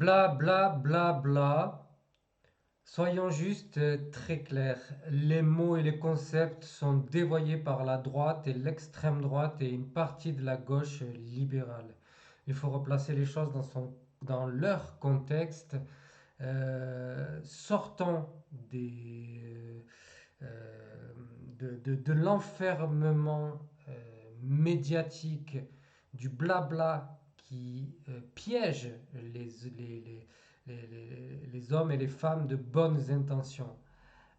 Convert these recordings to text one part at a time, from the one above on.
Bla bla bla bla. Soyons juste très clairs. Les mots et les concepts sont dévoyés par la droite et l'extrême droite et une partie de la gauche libérale. Il faut replacer les choses dans leur contexte. Sortons de l'enfermement médiatique, du blabla qui piège les hommes et les femmes de bonnes intentions.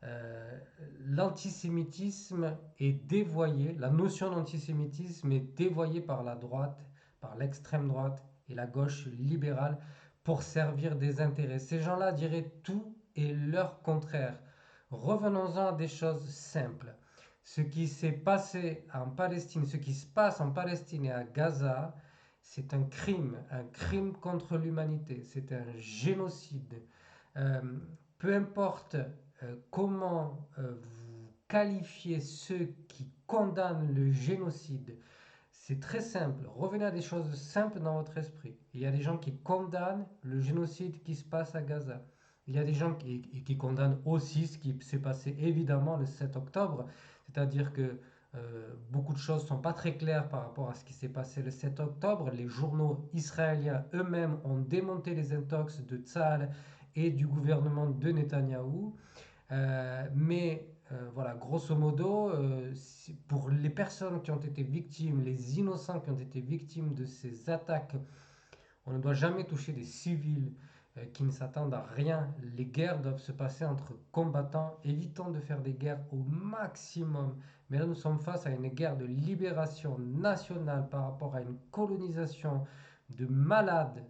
Euh, L'antisémitisme est dévoyé, la notion d'antisémitisme est dévoyée par la droite, par l'extrême droite et la gauche libérale pour servir des intérêts. Ces gens-là diraient tout et leur contraire. Revenons-en à des choses simples. Ce qui s'est passé en Palestine, ce qui se passe en Palestine et à Gaza, c'est un crime contre l'humanité, c'est un génocide. Euh, Peu importe comment vous qualifiez ceux qui condamnent le génocide, c'est très simple. Revenez à des choses simples dans votre esprit. Il y a des gens qui condamnent le génocide qui se passe à Gaza. Il y a des gens qui condamnent aussi ce qui s'est passé évidemment le 7 octobre. C'est-à-dire que beaucoup de choses ne sont pas très claires par rapport à ce qui s'est passé le 7 octobre. Les journaux israéliens eux-mêmes ont démonté les intox de Tzahal et du gouvernement de Netanyahou. Mais voilà, grosso modo, pour les personnes qui ont été victimes, les innocents qui ont été victimes de ces attaques, on ne doit jamais toucher des civils qui ne s'attendent à rien. Les guerres doivent se passer entre combattants. Évitons de faire des guerres au maximum. Mais là, nous sommes face à une guerre de libération nationale par rapport à une colonisation de malades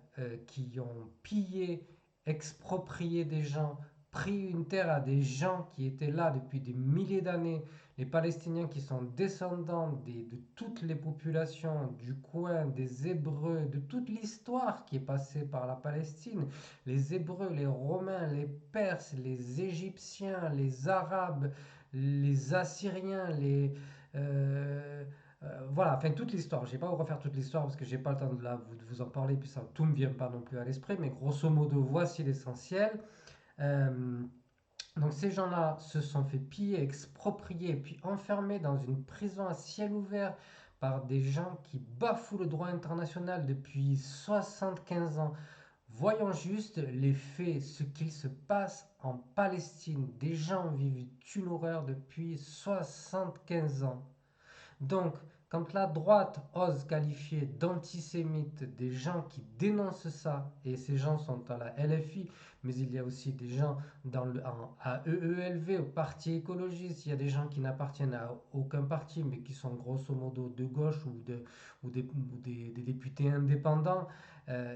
qui ont pillé, exproprié des gens, pris une terre à des gens qui étaient là depuis des milliers d'années. Les Palestiniens qui sont descendants de toutes les populations du coin, des Hébreux, de toute l'histoire qui est passée par la Palestine. Les Hébreux, les Romains, les Perses, les Égyptiens, les Arabes, les Assyriens, voilà, enfin toute l'histoire. Je ne vais pas vous refaire toute l'histoire parce que j'ai pas le temps de vous en parler, puis ça tout me vient pas non plus à l'esprit, mais grosso modo, voici l'essentiel. Euh, donc ces gens-là se sont fait piller, exproprier, puis enfermer dans une prison à ciel ouvert par des gens qui bafouent le droit international depuis 75 ans. Voyons juste les faits, ce qu'il se passe en Palestine. Des gens vivent une horreur depuis 75 ans. Donc, quand la droite ose qualifier d'antisémites des gens qui dénoncent ça, et ces gens sont à la LFI, mais il y a aussi des gens à EELV, au Parti écologiste, il y a des gens qui n'appartiennent à aucun parti, mais qui sont grosso modo de gauche ou des députés indépendants,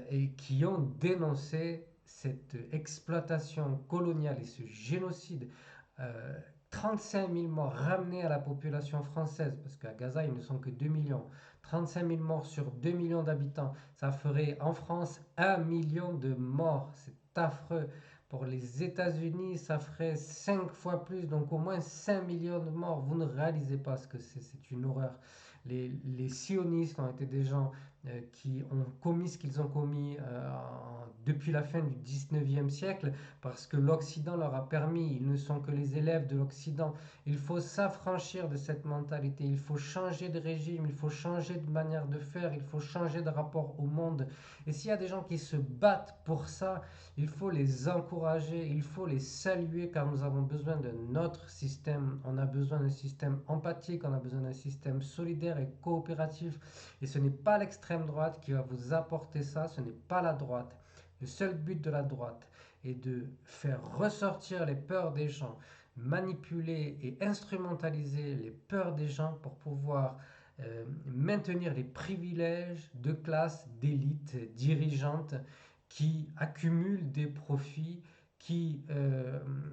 et qui ont dénoncé cette exploitation coloniale et ce génocide. Euh, 35 000 morts ramenés à la population française, parce qu'à Gaza, ils ne sont que 2 millions. 35 000 morts sur 2 millions d'habitants, ça ferait en France 1 million de morts. C'est affreux. Pour les États-Unis, ça ferait 5 fois plus, donc au moins 5 millions de morts. Vous ne réalisez pas ce que c'est une horreur. Les sionistes ont été des gens qui ont commis ce qu'ils ont commis depuis la fin du 19e siècle parce que l'Occident leur a permis, ils ne sont que les élèves de l'Occident. Il faut s'affranchir de cette mentalité, il faut changer de régime, il faut changer de manière de faire, il faut changer de rapport au monde. Et s'il y a des gens qui se battent pour ça, il faut les encourager, il faut les saluer car nous avons besoin de notre système. On a besoin d'un système empathique, on a besoin d'un système solidaire et coopératif. Et ce n'est pas l'extrême droite qui va vous apporter ça, ce n'est pas la droite. Le seul but de la droite est de faire ressortir les peurs des gens, manipuler et instrumentaliser les peurs des gens pour pouvoir maintenir les privilèges de classe, d'élite dirigeante qui accumulent des profits, qui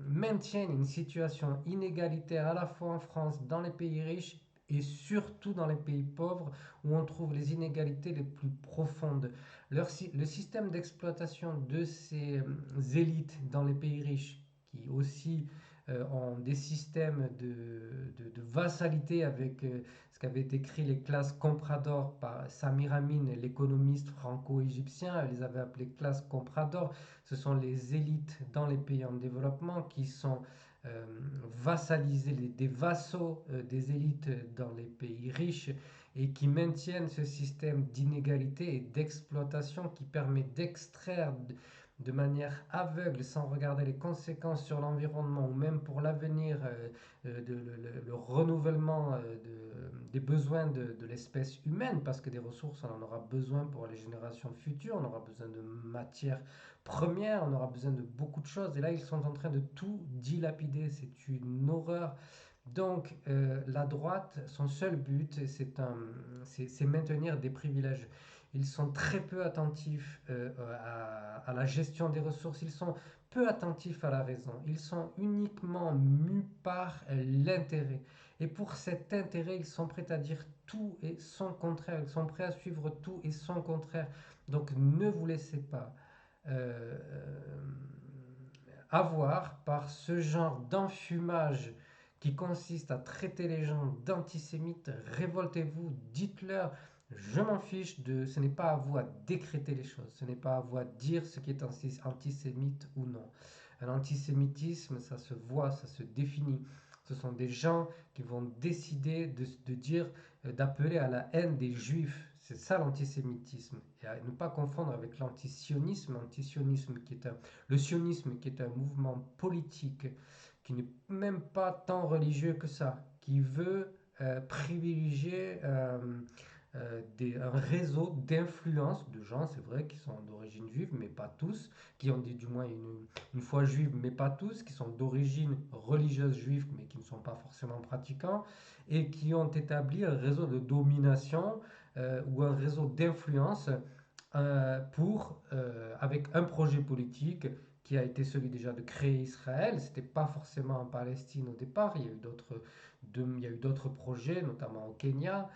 maintiennent une situation inégalitaire à la fois en France, dans les pays riches et surtout dans les pays pauvres où on trouve les inégalités les plus profondes. Le système d'exploitation de ces élites dans les pays riches, qui aussi ont des systèmes de vassalité avec ce qu'avaient écrit les classes comprador par Samir Amin, l'économiste franco-égyptien. Elle les avait appelées classes comprador. Ce sont les élites dans les pays en développement qui sont euh, vassalisées, des vassaux des élites dans les pays riches et qui maintiennent ce système d'inégalité et d'exploitation qui permet d'extraire de manière aveugle, sans regarder les conséquences sur l'environnement ou même pour l'avenir, le renouvellement des besoins de l'espèce humaine, parce que des ressources, on en aura besoin pour les générations futures, on aura besoin de matières premières, on aura besoin de beaucoup de choses, et là ils sont en train de tout dilapider, c'est une horreur. Donc la droite, son seul but, c'est maintenir des privilèges. Ils sont très peu attentifs à la gestion des ressources, ils sont peu attentifs à la raison, ils sont uniquement mus par l'intérêt. Et pour cet intérêt, ils sont prêts à dire tout et son contraire, ils sont prêts à suivre tout et son contraire. Donc ne vous laissez pas euh, avoir par ce genre d'enfumage qui consiste à traiter les gens d'antisémites. Révoltez-vous, dites-leur, je m'en fiche de. Ce n'est pas à vous à décréter les choses, ce n'est pas à vous à dire ce qui est antisémite ou non. Un antisémitisme, ça se voit, ça se définit. Ce sont des gens qui vont décider de dire, d'appeler à la haine des juifs. C'est ça l'antisémitisme. Et à ne pas confondre avec l'antisionisme. Le sionisme qui est un mouvement politique qui n'est même pas tant religieux que ça, qui veut privilégier un réseau d'influence de gens, c'est vrai, qui sont d'origine juive, mais pas tous, qui ont du moins une foi juive, mais pas tous, qui sont d'origine religieuse juive, mais qui ne sont pas forcément pratiquants, et qui ont établi un réseau de domination ou un réseau d'influence avec un projet politique qui a été celui déjà de créer Israël. C'était pas forcément en Palestine au départ, il y a eu d'autres projets, notamment au Kenya,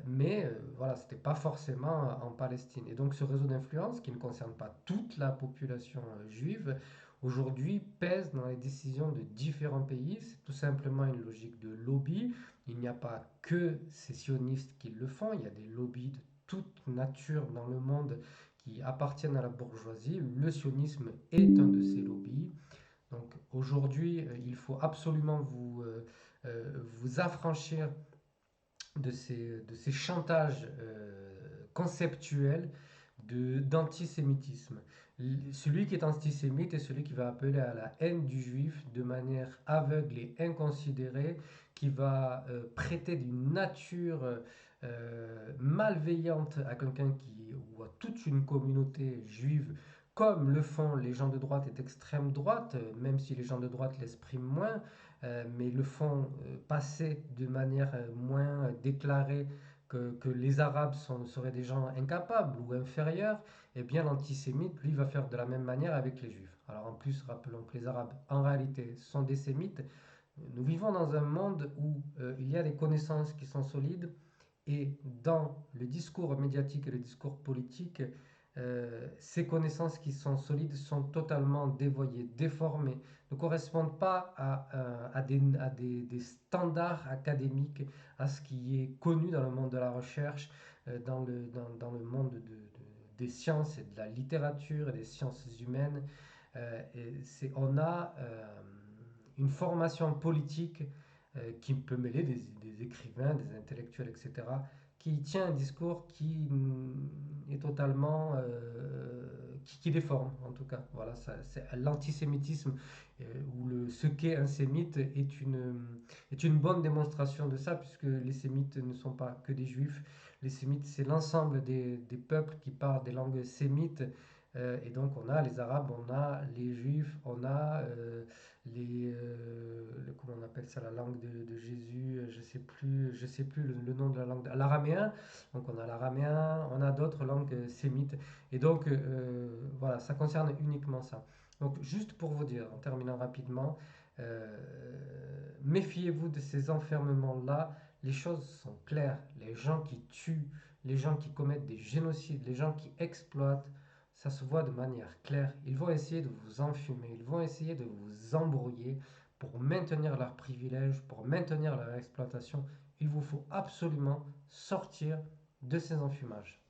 mais voilà, c'était pas forcément en Palestine. Et donc ce réseau d'influence, qui ne concerne pas toute la population juive, aujourd'hui pèse dans les décisions de différents pays. C'est tout simplement une logique de lobby. Il n'y a pas que ces sionistes qui le font, il y a des lobbies de toute nature dans le monde qui appartiennent à la bourgeoisie. Le sionisme est un de ces lobbies. Donc aujourd'hui, il faut absolument vous affranchir de ces chantages conceptuels d'antisémitisme. Celui qui est antisémite est celui qui va appeler à la haine du juif de manière aveugle et inconsidérée, qui va prêter d'une nature malveillante à quelqu'un ou à toute une communauté juive, comme le font les gens de droite et d'extrême droite, même si les gens de droite l'expriment moins, mais le font passer de manière moins déclarée que les Arabes seraient des gens incapables ou inférieurs, eh bien l'antisémite, lui, va faire de la même manière avec les Juifs. Alors en plus, rappelons que les Arabes, en réalité, sont des Sémites. Nous vivons dans un monde où il y a des connaissances qui sont solides et dans le discours médiatique et le discours politique, ces connaissances qui sont solides sont totalement dévoyées, déformées, ne correspondent pas des standards académiques, à ce qui est connu dans le monde de la recherche, dans le monde des sciences et de la littérature et des sciences humaines. On a une formation politique qui peut mêler des écrivains, des intellectuels, etc., qui tient un discours qui est totalement qui déforme en tout cas. Voilà, c'est l'antisémitisme ce qu'est un sémite est une bonne démonstration de ça, puisque les sémites ne sont pas que des juifs. Les sémites, c'est l'ensemble des peuples qui parlent des langues sémites. Et donc on a les arabes, on a les juifs, on a comment on appelle ça, la langue de Jésus, je sais plus le nom de la langue, l'araméen. Donc on a l'araméen, on a d'autres langues sémites. Et donc voilà, ça concerne uniquement ça. Donc juste pour vous dire, en terminant rapidement, méfiez-vous de ces enfermements-là. Les choses sont claires. Les gens qui tuent, les gens qui commettent des génocides, les gens qui exploitent, ça se voit de manière claire. Ils vont essayer de vous enfumer, ils vont essayer de vous embrouiller pour maintenir leurs privilèges, pour maintenir leur exploitation. Il vous faut absolument sortir de ces enfumages.